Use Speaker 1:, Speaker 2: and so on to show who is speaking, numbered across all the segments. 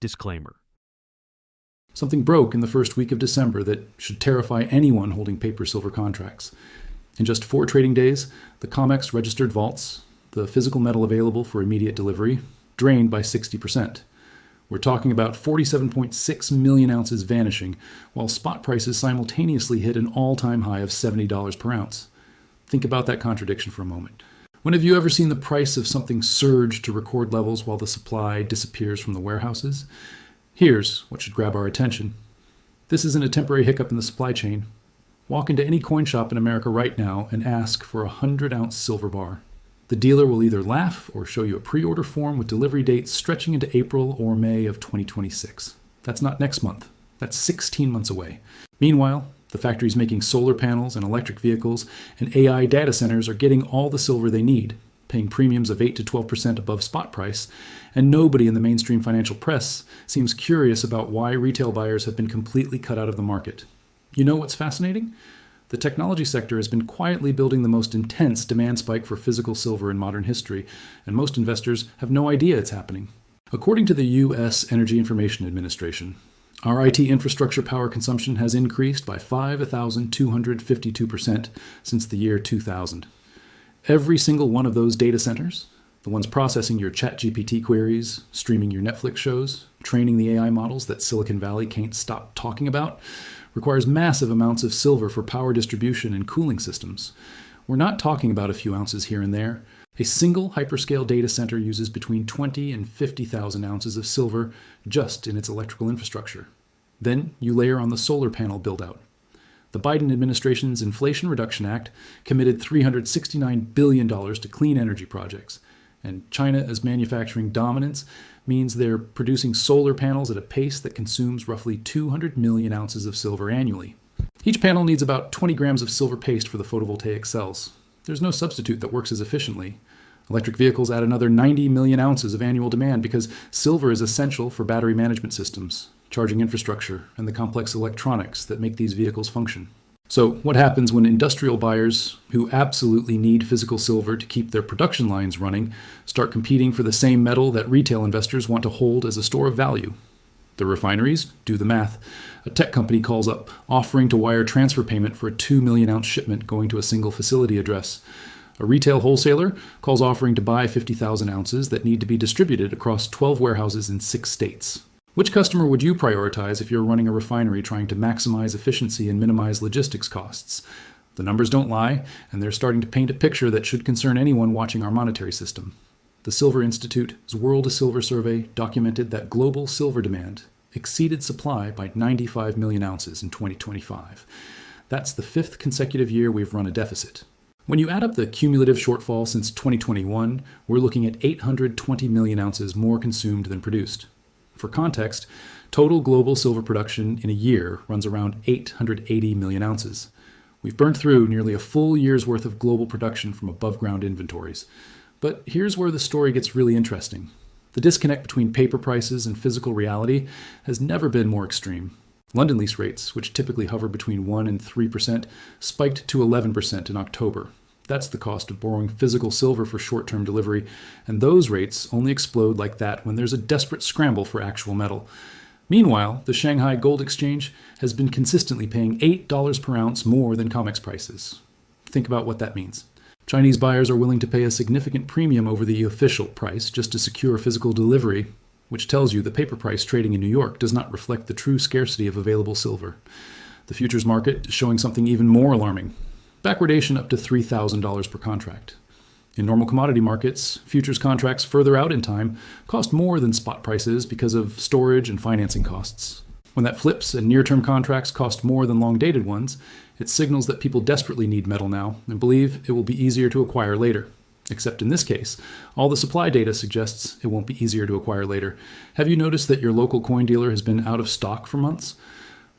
Speaker 1: Disclaimer.
Speaker 2: Something broke in the first week of December that should terrify anyone holding paper silver contracts. In just 4 trading days, the COMEX registered vaults, the physical metal available for immediate delivery, drained by 60%. We're talking about 47.6 million ounces vanishing, while spot prices simultaneously hit an all-time high of $70 per ounce. Think about that contradiction for a moment. When have you ever seen the price of something surge to record levels while the supply disappears from the warehouses? Here's what should grab our attention. This isn't a temporary hiccup in the supply chain. Walk into any coin shop in America right now and ask for a 100-ounce silver bar. The dealer will either laugh or show you a pre-order form with delivery dates stretching into April or May of 2026. That's not next month. That's 16 months away. Meanwhile, the factories making solar panels and electric vehicles and AI data centers are getting all the silver they need, paying premiums of 8 to 12% above spot price, and nobody in the mainstream financial press seems curious about why retail buyers have been completely cut out of the market. You know what's fascinating? The technology sector has been quietly building the most intense demand spike for physical silver in modern history, and most investors have no idea it's happening. According to the U.S. Energy Information Administration, our IT infrastructure power consumption has increased by 5,252% since the year 2000. Every single one of those data centers, the ones processing your ChatGPT queries, streaming your Netflix shows, training the AI models that Silicon Valley can't stop talking about, requires massive amounts of silver for power distribution and cooling systems. We're not talking about a few ounces here and there. A single hyperscale data center uses between 20 and 50,000 ounces of silver just in its electrical infrastructure. Then you layer on the solar panel build-out. The Biden administration's Inflation Reduction Act committed $369 billion to clean energy projects, and China's manufacturing dominance means they're producing solar panels at a pace that consumes roughly 200 million ounces of silver annually. Each panel needs about 20 grams of silver paste for the photovoltaic cells. There's no substitute that works as efficiently. Electric vehicles add another 90 million ounces of annual demand because silver is essential for battery management systems, charging infrastructure, and the complex electronics that make these vehicles function. So what happens when industrial buyers who absolutely need physical silver to keep their production lines running start competing for the same metal that retail investors want to hold as a store of value? The refineries do the math. A tech company calls up offering to wire transfer payment for a 2 million ounce shipment going to a single facility address. A retail wholesaler calls offering to buy 50,000 ounces that need to be distributed across 12 warehouses in 6 states. Which customer would you prioritize if you're running a refinery trying to maximize efficiency and minimize logistics costs? The numbers don't lie, and they're starting to paint a picture that should concern anyone watching our monetary system. The Silver Institute's World of Silver survey documented that global silver demand exceeded supply by 95 million ounces in 2025. That's the 5th consecutive year we've run a deficit. When you add up the cumulative shortfall since 2021, we're looking at 820 million ounces more consumed than produced. For context, total global silver production in a year runs around 880 million ounces. We've burned through nearly a full year's worth of global production from above-ground inventories. But here's where the story gets really interesting. The disconnect between paper prices and physical reality has never been more extreme. London lease rates, which typically hover between 1% and 3%, spiked to 11% in October. That's the cost of borrowing physical silver for short-term delivery, and those rates only explode like that when there's a desperate scramble for actual metal. Meanwhile, the Shanghai Gold Exchange has been consistently paying $8 per ounce more than COMEX prices. Think about what that means. Chinese buyers are willing to pay a significant premium over the official price just to secure physical delivery, which tells you the paper price trading in New York does not reflect the true scarcity of available silver. The futures market is showing something even more alarming. Backwardation up to $3,000 per contract. In normal commodity markets, futures contracts further out in time cost more than spot prices because of storage and financing costs. When that flips and near-term contracts cost more than long-dated ones, it signals that people desperately need metal now and believe it will be easier to acquire later. Except in this case, all the supply data suggests it won't be easier to acquire later. Have you noticed that your local coin dealer has been out of stock for months?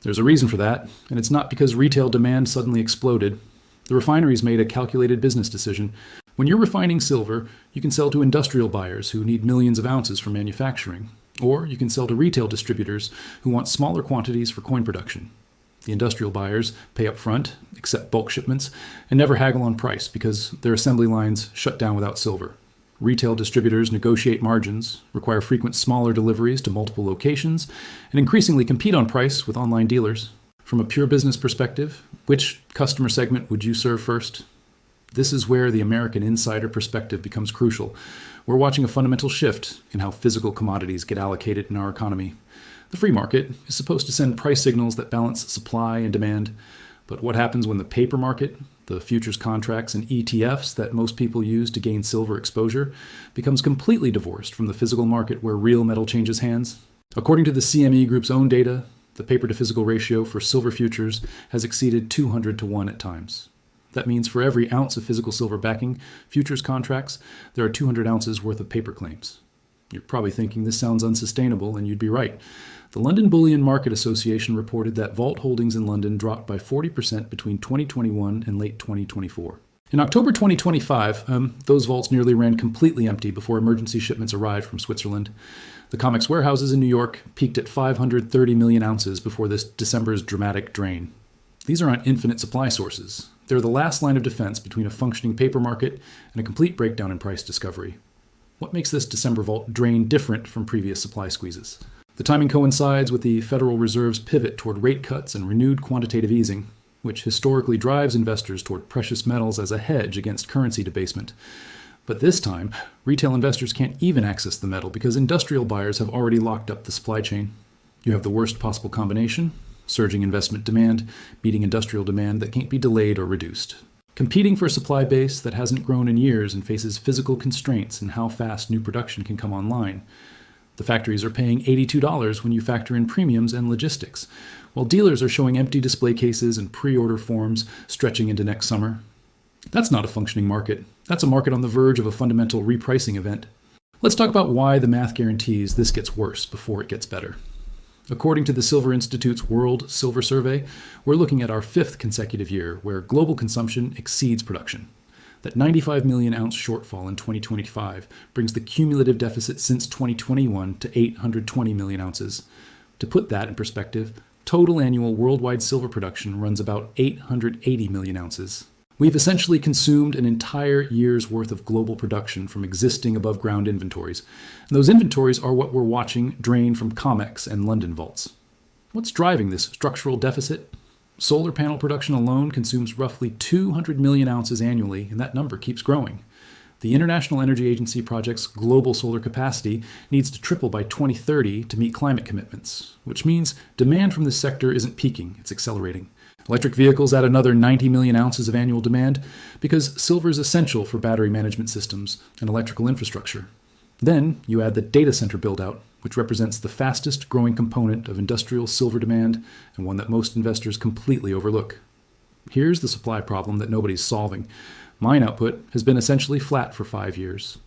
Speaker 2: There's a reason for that, and it's not because retail demand suddenly exploded. The refineries made a calculated business decision. When you're refining silver, you can sell to industrial buyers who need millions of ounces for manufacturing, or you can sell to retail distributors who want smaller quantities for coin production. The industrial buyers pay up front, accept bulk shipments, and never haggle on price because their assembly lines shut down without silver. Retail distributors negotiate margins, require frequent smaller deliveries to multiple locations, and increasingly compete on price with online dealers. From a pure business perspective, which customer segment would you serve first? This is where the American insider perspective becomes crucial. We're watching a fundamental shift in how physical commodities get allocated in our economy. The free market is supposed to send price signals that balance supply and demand. But what happens when the paper market, the futures contracts and ETFs that most people use to gain silver exposure, becomes completely divorced from the physical market where real metal changes hands? According to the CME Group's own data, the paper-to-physical ratio for silver futures has exceeded 200 to 1 at times. That means for every ounce of physical silver backing futures contracts, there are 200 ounces worth of paper claims. You're probably thinking this sounds unsustainable, and you'd be right. The London Bullion Market Association reported that vault holdings in London dropped by 40% between 2021 and late 2024. In October 2025, those vaults nearly ran completely empty before emergency shipments arrived from Switzerland. The COMEX warehouses in New York peaked at 530 million ounces before this December's dramatic drain. These are not infinite supply sources. They're the last line of defense between a functioning paper market and a complete breakdown in price discovery. What makes this December vault drain different from previous supply squeezes? The timing coincides with the Federal Reserve's pivot toward rate cuts and renewed quantitative easing, which historically drives investors toward precious metals as a hedge against currency debasement. But this time, retail investors can't even access the metal because industrial buyers have already locked up the supply chain. You have the worst possible combination: surging investment demand, meeting industrial demand that can't be delayed or reduced. Competing for a supply base that hasn't grown in years and faces physical constraints in how fast new production can come online. The factories are paying $82 when you factor in premiums and logistics, while dealers are showing empty display cases and pre-order forms stretching into next summer. That's not a functioning market. That's a market on the verge of a fundamental repricing event. Let's talk about why the math guarantees this gets worse before it gets better. According to the Silver Institute's World Silver Survey, we're looking at our 5th consecutive year where global consumption exceeds production. That 95 million ounce shortfall in 2025 brings the cumulative deficit since 2021 to 820 million ounces. To put that in perspective, total annual worldwide silver production runs about 880 million ounces. We've essentially consumed an entire year's worth of global production from existing above-ground inventories. And those inventories are what we're watching drain from COMEX and London vaults. What's driving this structural deficit? Solar panel production alone consumes roughly 200 million ounces annually, and that number keeps growing. The International Energy Agency project's global solar capacity needs to triple by 2030 to meet climate commitments, which means demand from this sector isn't peaking, it's accelerating. Electric vehicles add another 90 million ounces of annual demand because silver is essential for battery management systems and electrical infrastructure. Then you add the data center build-out, which represents the fastest growing component of industrial silver demand and one that most investors completely overlook. Here's the supply problem that nobody's solving. Mine output has been essentially flat for 5 years.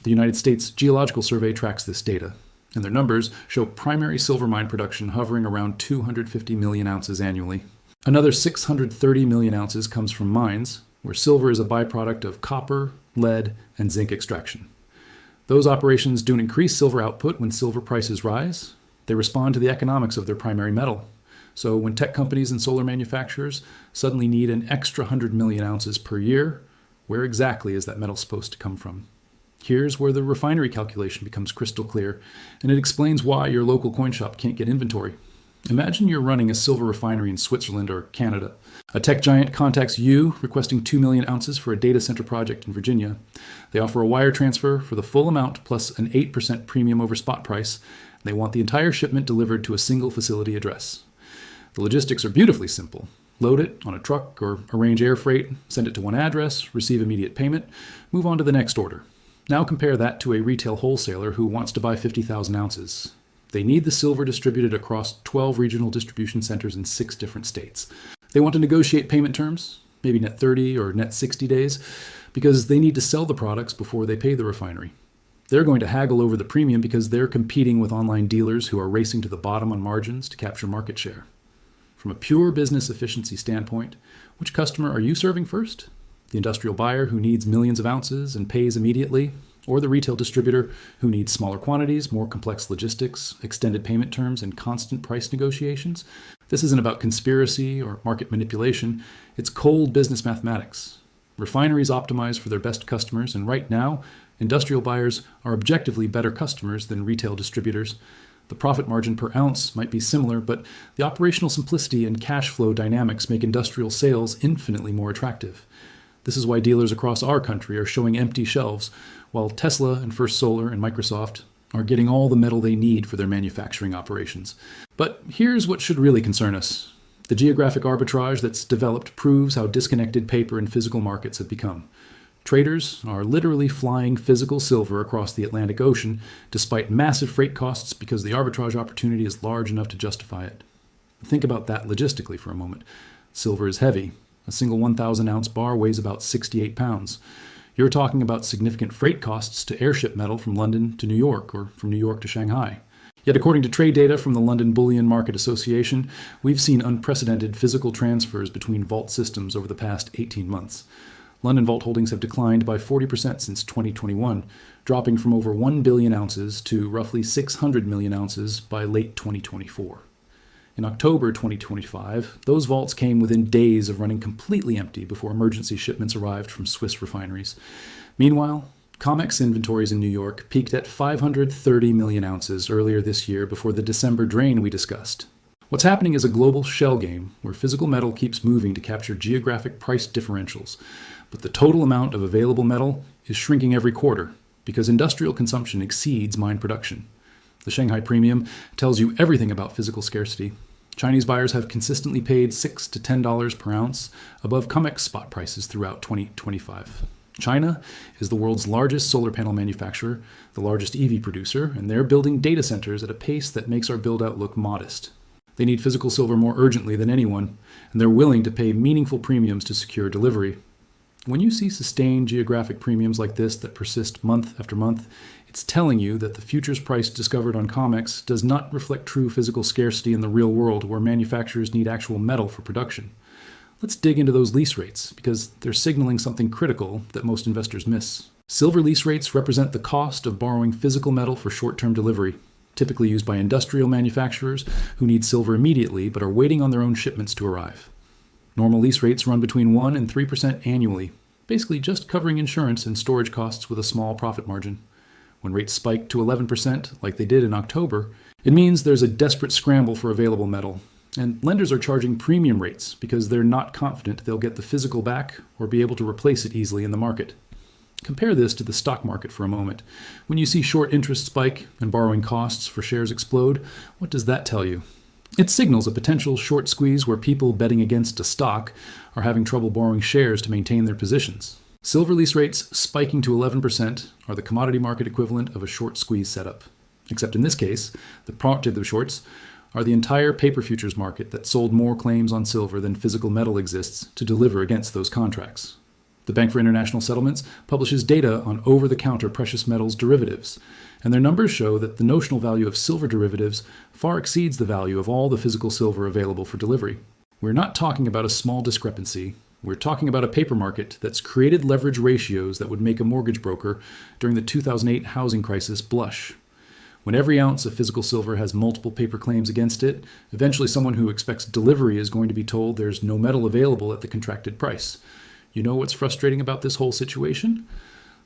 Speaker 2: The United States Geological Survey tracks this data, and their numbers show primary silver mine production hovering around 250 million ounces annually. Another 630 million ounces comes from mines, where silver is a byproduct of copper, lead, and zinc extraction. Those operations don't increase silver output when silver prices rise. They respond to the economics of their primary metal. So when tech companies and solar manufacturers suddenly need an extra 100 million ounces per year, where exactly is that metal supposed to come from? Here's where the refinery calculation becomes crystal clear, and it explains why your local coin shop can't get inventory. Imagine you're running a silver refinery in Switzerland or Canada. A tech giant contacts you requesting 2 million ounces for a data center project in Virginia. They offer a wire transfer for the full amount plus an 8% premium over spot price. They want the entire shipment delivered to a single facility address. The logistics are beautifully simple. Load it on a truck or arrange air freight, send it to one address, receive immediate payment, move on to the next order. Now compare that to a retail wholesaler who wants to buy 50,000 ounces. They need the silver distributed across 12 regional distribution centers in 6 different states. They want to negotiate payment terms, maybe net 30 or net 60 days, because they need to sell the products before they pay the refinery. They're going to haggle over the premium because they're competing with online dealers who are racing to the bottom on margins to capture market share. From a pure business efficiency standpoint, which customer are you serving first? The industrial buyer who needs millions of ounces and pays immediately, or the retail distributor who needs smaller quantities, more complex logistics, extended payment terms, and constant price negotiations? This isn't about conspiracy or market manipulation. It's cold business mathematics. Refineries optimize for their best customers, and right now, Industrial buyers are objectively better customers than retail distributors. The profit margin per ounce might be similar, but the operational simplicity and cash flow dynamics make industrial sales infinitely more attractive. This is why dealers across our country are showing empty shelves, while Tesla and First Solar and Microsoft are getting all the metal they need for their manufacturing operations. But here's what should really concern us. The geographic arbitrage that's developed proves how disconnected paper and physical markets have become. Traders are literally flying physical silver across the Atlantic Ocean despite massive freight costs because the arbitrage opportunity is large enough to justify it. Think about that logistically for a moment. Silver is heavy. A single 1,000-ounce bar weighs about 68 pounds. You're talking about significant freight costs to airship metal from London to New York or from New York to Shanghai. Yet according to trade data from the London Bullion Market Association, we've seen unprecedented physical transfers between vault systems over the past 18 months. London vault holdings have declined by 40% since 2021, dropping from over 1 billion ounces to roughly 600 million ounces by late 2024. In October 2025, those vaults came within days of running completely empty before emergency shipments arrived from Swiss refineries. Meanwhile, COMEX inventories in New York peaked at 530 million ounces earlier this year before the December drain we discussed. What's happening is a global shell game where physical metal keeps moving to capture geographic price differentials, but the total amount of available metal is shrinking every quarter because industrial consumption exceeds mine production. The Shanghai Premium tells you everything about physical scarcity. Chinese buyers have consistently paid $6 to $10 per ounce above COMEX spot prices throughout 2025. China is the world's largest solar panel manufacturer, the largest EV producer, and they're building data centers at a pace that makes our build-out look modest. They need physical silver more urgently than anyone, and they're willing to pay meaningful premiums to secure delivery. When you see sustained geographic premiums like this that persist month after month, it's telling you that the futures price discovered on COMEX does not reflect true physical scarcity in the real world where manufacturers need actual metal for production. Let's dig into those lease rates because they're signaling something critical that most investors miss. Silver lease rates represent the cost of borrowing physical metal for short-term delivery, typically used by industrial manufacturers who need silver immediately but are waiting on their own shipments to arrive. Normal lease rates run between 1% and 3% annually, basically just covering insurance and storage costs with a small profit margin. When rates spike to 11%, like they did in October, it means there's a desperate scramble for available metal, and lenders are charging premium rates because they're not confident they'll get the physical back or be able to replace it easily in the market. Compare this to the stock market for a moment. When you see short interest spike and borrowing costs for shares explode, what does that tell you? It signals a potential short squeeze where people betting against a stock are having trouble borrowing shares to maintain their positions. Silver lease rates spiking to 11% are the commodity market equivalent of a short squeeze setup. Except in this case, the prompt of the shorts are the entire paper futures market that sold more claims on silver than physical metal exists to deliver against those contracts. The Bank for International Settlements publishes data on over-the-counter precious metals derivatives, and their numbers show that the notional value of silver derivatives far exceeds the value of all the physical silver available for delivery. We're not talking about a small discrepancy. We're talking about a paper market that's created leverage ratios that would make a mortgage broker during the 2008 housing crisis blush. When every ounce of physical silver has multiple paper claims against it, eventually someone who expects delivery is going to be told there's no metal available at the contracted price. You know what's frustrating about this whole situation?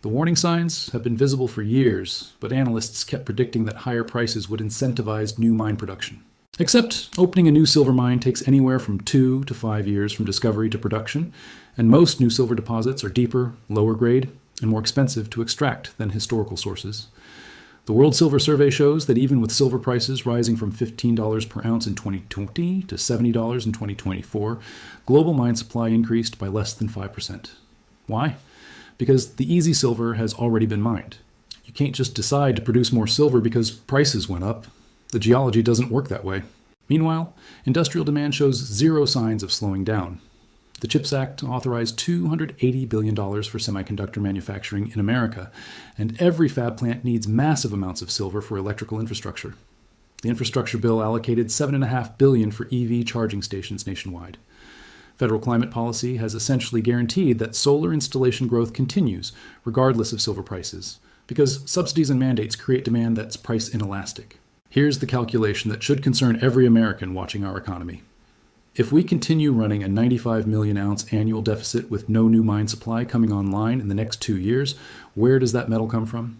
Speaker 2: The warning signs have been visible for years, but analysts kept predicting that higher prices would incentivize new mine production. Except opening a new silver mine takes anywhere from 2 to 5 years from discovery to production, and most new silver deposits are deeper, lower grade, and more expensive to extract than historical sources. The World Silver Survey shows that even with silver prices rising from $15 per ounce in 2020 to $70 in 2024, global mine supply increased by less than 5%. Why? Because the easy silver has already been mined. You can't just decide to produce more silver because prices went up. The geology doesn't work that way. Meanwhile, industrial demand shows zero signs of slowing down. The CHIPS Act authorized $280 billion for semiconductor manufacturing in America, and every fab plant needs massive amounts of silver for electrical infrastructure. The infrastructure bill allocated $7.5 billion for EV charging stations nationwide. Federal climate policy has essentially guaranteed that solar installation growth continues, regardless of silver prices, because subsidies and mandates create demand that's price inelastic. Here's the calculation that should concern every American watching our economy. If we continue running a 95 million ounce annual deficit with no new mine supply coming online in the next 2 years, where does that metal come from?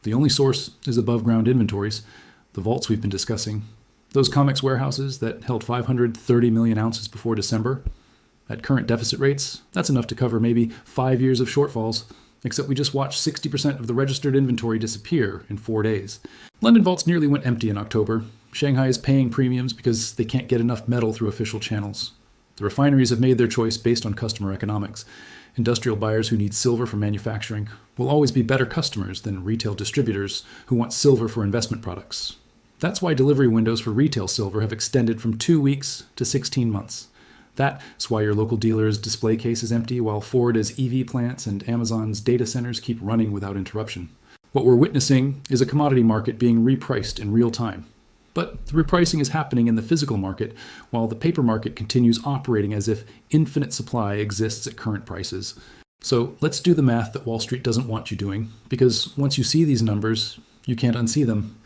Speaker 2: The only source is above ground inventories, the vaults we've been discussing. Those COMEX warehouses that held 530 million ounces before December, at current deficit rates, that's enough to cover maybe 5 years of shortfalls, except we just watched 60% of the registered inventory disappear in 4 days. London vaults nearly went empty in October. Shanghai is paying premiums because they can't get enough metal through official channels. The refineries have made their choice based on customer economics. Industrial buyers who need silver for manufacturing will always be better customers than retail distributors who want silver for investment products. That's why delivery windows for retail silver have extended from 2 weeks to 16 months. That's why your local dealer's display case is empty while Florida's EV plants and Amazon's data centers keep running without interruption. What we're witnessing is a commodity market being repriced in real time. But the repricing is happening in the physical market, while the paper market continues operating as if infinite supply exists at current prices. So let's do the math that Wall Street doesn't want you doing, because once you see these numbers, you can't unsee them.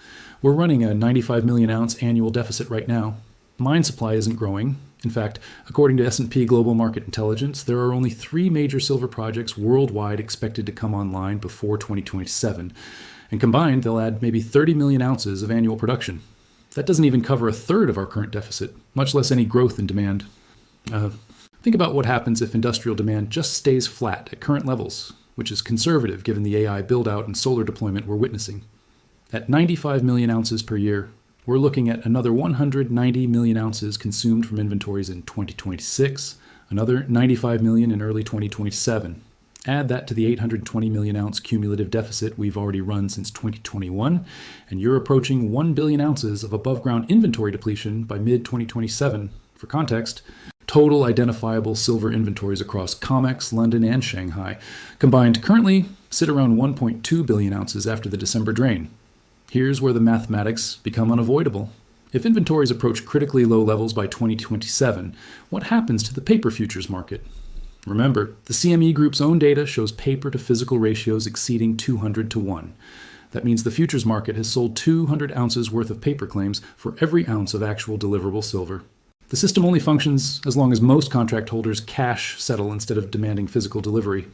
Speaker 2: We're running a 95 million ounce annual deficit right now. Mine supply isn't growing. In fact, according to S&P Global Market Intelligence, there are only 3 major silver projects worldwide expected to come online before 2027. And combined, they'll add maybe 30 million ounces of annual production. That doesn't even cover a third of our current deficit, much less any growth in demand. Think about what happens if industrial demand just stays flat at current levels, which is conservative given the AI build-out and solar deployment we're witnessing. At 95 million ounces per year, we're looking at another 190 million ounces consumed from inventories in 2026, another 95 million in early 2027. Add that to the 820 million ounce cumulative deficit we've already run since 2021, and you're approaching 1 billion ounces of above-ground inventory depletion by mid-2027. For context, total identifiable silver inventories across COMEX, London, and Shanghai combined currently sit around 1.2 billion ounces after the December drain. Here's where the mathematics become unavoidable. If inventories approach critically low levels by 2027, what happens to the paper futures market? Remember, the CME Group's own data shows paper to physical ratios exceeding 200 to 1. That means the futures market has sold 200 ounces worth of paper claims for every ounce of actual deliverable silver. The system only functions as long as most contract holders cash settle instead of demanding physical delivery.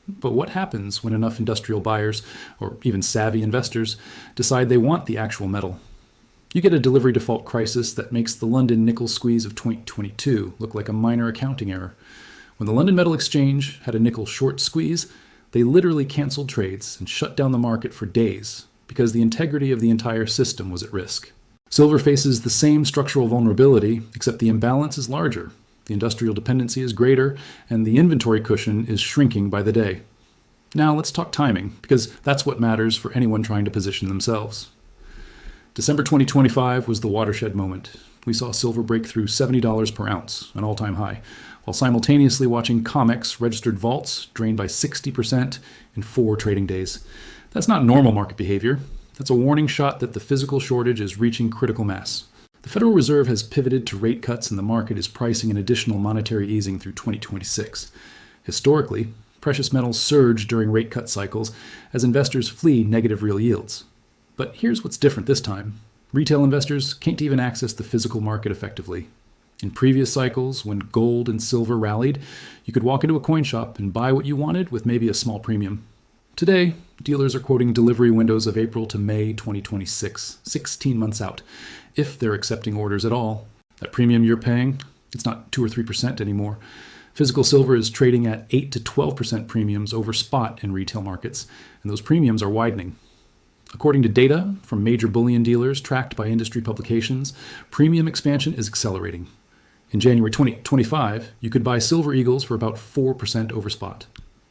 Speaker 2: But what happens when enough industrial buyers, or even savvy investors, decide they want the actual metal? You get a delivery default crisis that makes the London nickel squeeze of 2022 look like a minor accounting error. When the London Metal Exchange had a nickel short squeeze, they literally canceled trades and shut down the market for days because the integrity of the entire system was at risk. Silver faces the same structural vulnerability, except the imbalance is larger, the industrial dependency is greater, and the inventory cushion is shrinking by the day. Now let's talk timing, because that's what matters for anyone trying to position themselves. December 2025 was the watershed moment. We saw silver break through $70 per ounce, an all-time high, while simultaneously watching COMEX registered vaults drained by 60% in 4 trading days. That's not normal market behavior. That's a warning shot that the physical shortage is reaching critical mass. The Federal Reserve has pivoted to rate cuts and the market is pricing an additional monetary easing through 2026. Historically, precious metals surge during rate cut cycles as investors flee negative real yields. But here's what's different this time. Retail investors can't even access the physical market effectively. In previous cycles, when gold and silver rallied, you could walk into a coin shop and buy what you wanted with maybe a small premium. Today, dealers are quoting delivery windows of April to May 2026, 16 months out, if they're accepting orders at all. That premium you're paying, it's not 2 or 3% anymore. Physical silver is trading at 8 to 12% premiums over spot in retail markets, and those premiums are widening. According to data from major bullion dealers tracked by industry publications, premium expansion is accelerating. In January 2025, you could buy Silver Eagles for about 4% over spot.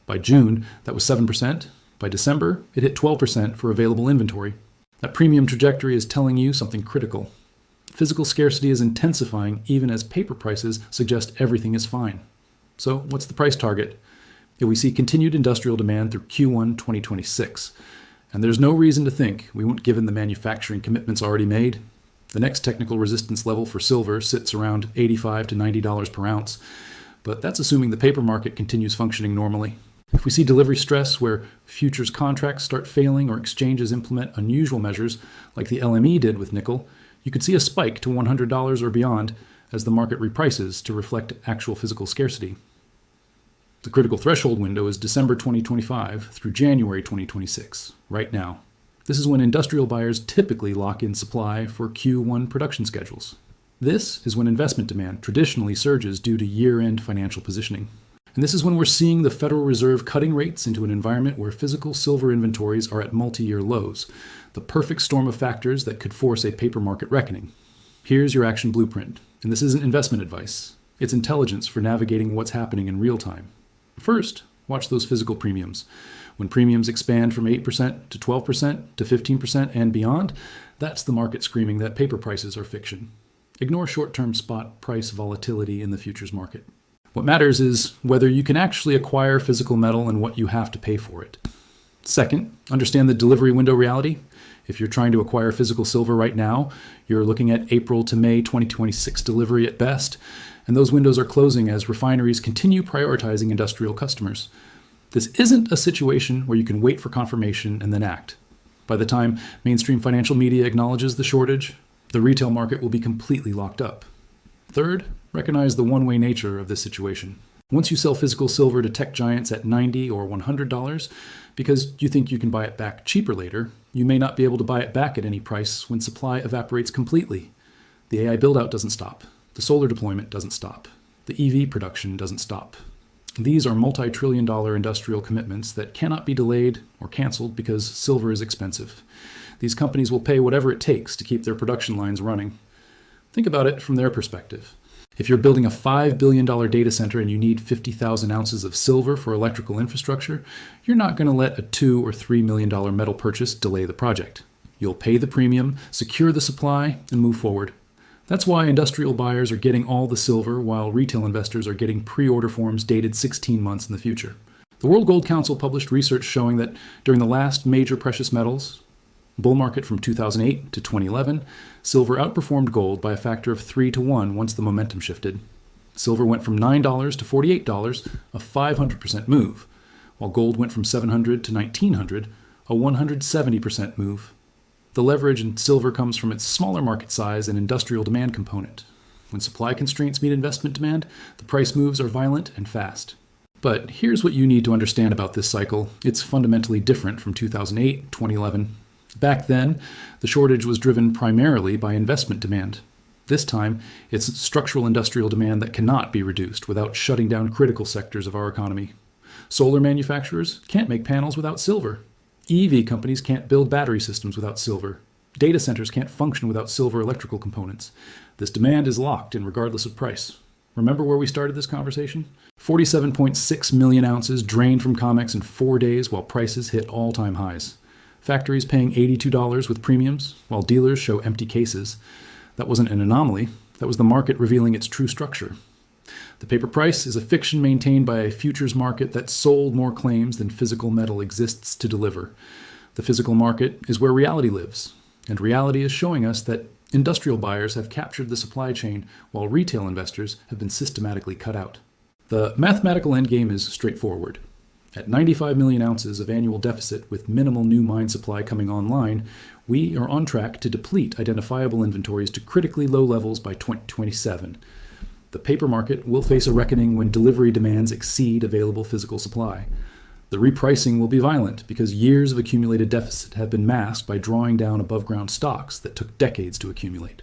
Speaker 2: By June, that was 7%. By December, it hit 12% for available inventory. That premium trajectory is telling you something critical. Physical scarcity is intensifying even as paper prices suggest everything is fine. So what's the price target? If we see continued industrial demand through Q1 2026, and there's no reason to think we won't given the manufacturing commitments already made. The next technical resistance level for silver sits around $85 to $90 per ounce, but that's assuming the paper market continues functioning normally. If we see delivery stress where futures contracts start failing or exchanges implement unusual measures like the LME did with nickel, you could see a spike to $100 or beyond, as the market reprices to reflect actual physical scarcity. The critical threshold window is December 2025 through January 2026, right now. This is when industrial buyers typically lock in supply for Q1 production schedules. This is when investment demand traditionally surges due to year-end financial positioning. And this is when we're seeing the Federal Reserve cutting rates into an environment where physical silver inventories are at multi-year lows, the perfect storm of factors that could force a paper market reckoning. Here's your action blueprint, and this isn't investment advice. It's intelligence for navigating what's happening in real time. First, watch those physical premiums. When premiums expand from 8% to 12% to 15% and beyond, that's the market screaming that paper prices are fiction. Ignore short-term spot price volatility in the futures market. What matters is whether you can actually acquire physical metal and what you have to pay for it. Second, understand the delivery window reality. If you're trying to acquire physical silver right now, you're looking at April to May 2026 delivery at best, and those windows are closing as refineries continue prioritizing industrial customers. This isn't a situation where you can wait for confirmation and then act. By the time mainstream financial media acknowledges the shortage, the retail market will be completely locked up. Third, recognize the one-way nature of this situation. Once you sell physical silver to tech giants at $90 or $100 because you think you can buy it back cheaper later, you may not be able to buy it back at any price when supply evaporates completely. The AI build-out doesn't stop. The solar deployment doesn't stop. The EV production doesn't stop. These are multi-trillion-dollar industrial commitments that cannot be delayed or canceled because silver is expensive. These companies will pay whatever it takes to keep their production lines running. Think about it from their perspective. If you're building a $5 billion data center and you need 50,000 ounces of silver for electrical infrastructure, you're not going to let a $2 or $3 million metal purchase delay the project. You'll pay the premium, secure the supply, and move forward. That's why industrial buyers are getting all the silver while retail investors are getting pre-order forms dated 16 months in the future. The World Gold Council published research showing that during the last major precious metals bull market from 2008 to 2011, silver outperformed gold by a factor of 3 to 1 once the momentum shifted. Silver went from $9 to $48, a 500% move, while gold went from $700 to $1,900, a 170% move. The leverage in silver comes from its smaller market size and industrial demand component. When supply constraints meet investment demand, the price moves are violent and fast. But here's what you need to understand about this cycle. It's fundamentally different from 2008, 2011. Back then, the shortage was driven primarily by investment demand. This time, it's structural industrial demand that cannot be reduced without shutting down critical sectors of our economy. Solar manufacturers can't make panels without silver. EV companies can't build battery systems without silver. Data centers can't function without silver electrical components. This demand is locked in regardless of price. Remember where we started this conversation? 47.6 million ounces drained from COMEX in 4 days while prices hit all-time highs. Factories paying $82 with premiums, while dealers show empty cases. That wasn't an anomaly. That was the market revealing its true structure. The paper price is a fiction maintained by a futures market that sold more claims than physical metal exists to deliver. The physical market is where reality lives, and reality is showing us that industrial buyers have captured the supply chain while retail investors have been systematically cut out. The mathematical endgame is straightforward. At 95 million ounces of annual deficit with minimal new mine supply coming online, we are on track to deplete identifiable inventories to critically low levels by 2027. The paper market will face a reckoning when delivery demands exceed available physical supply. The repricing will be violent because years of accumulated deficit have been masked by drawing down above-ground stocks that took decades to accumulate.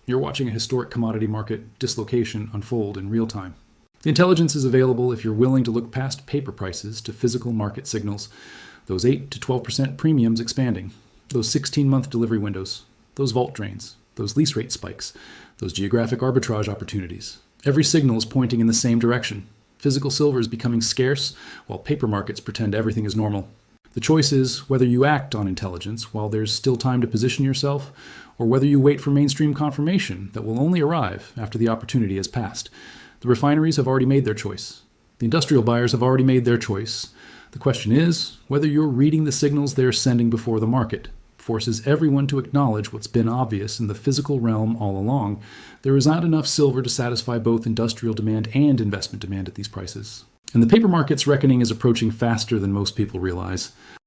Speaker 2: You're watching a historic commodity market dislocation unfold in real time. The intelligence is available if you're willing to look past paper prices to physical market signals, those 8 to 12% premiums expanding, those 16-month delivery windows, those vault drains, those lease rate spikes, those geographic arbitrage opportunities. Every signal is pointing in the same direction. Physical silver is becoming scarce, while paper markets pretend everything is normal. The choice is whether you act on intelligence while there's still time to position yourself, or whether you wait for mainstream confirmation that will only arrive after the opportunity has passed. The refineries have already made their choice. The industrial buyers have already made their choice. The question is whether you're reading the signals they're sending before the market forces everyone to acknowledge what's been obvious in the physical realm all along. There is not enough silver to satisfy both industrial demand and investment demand at these prices. And the paper market's reckoning is approaching faster than most people realize.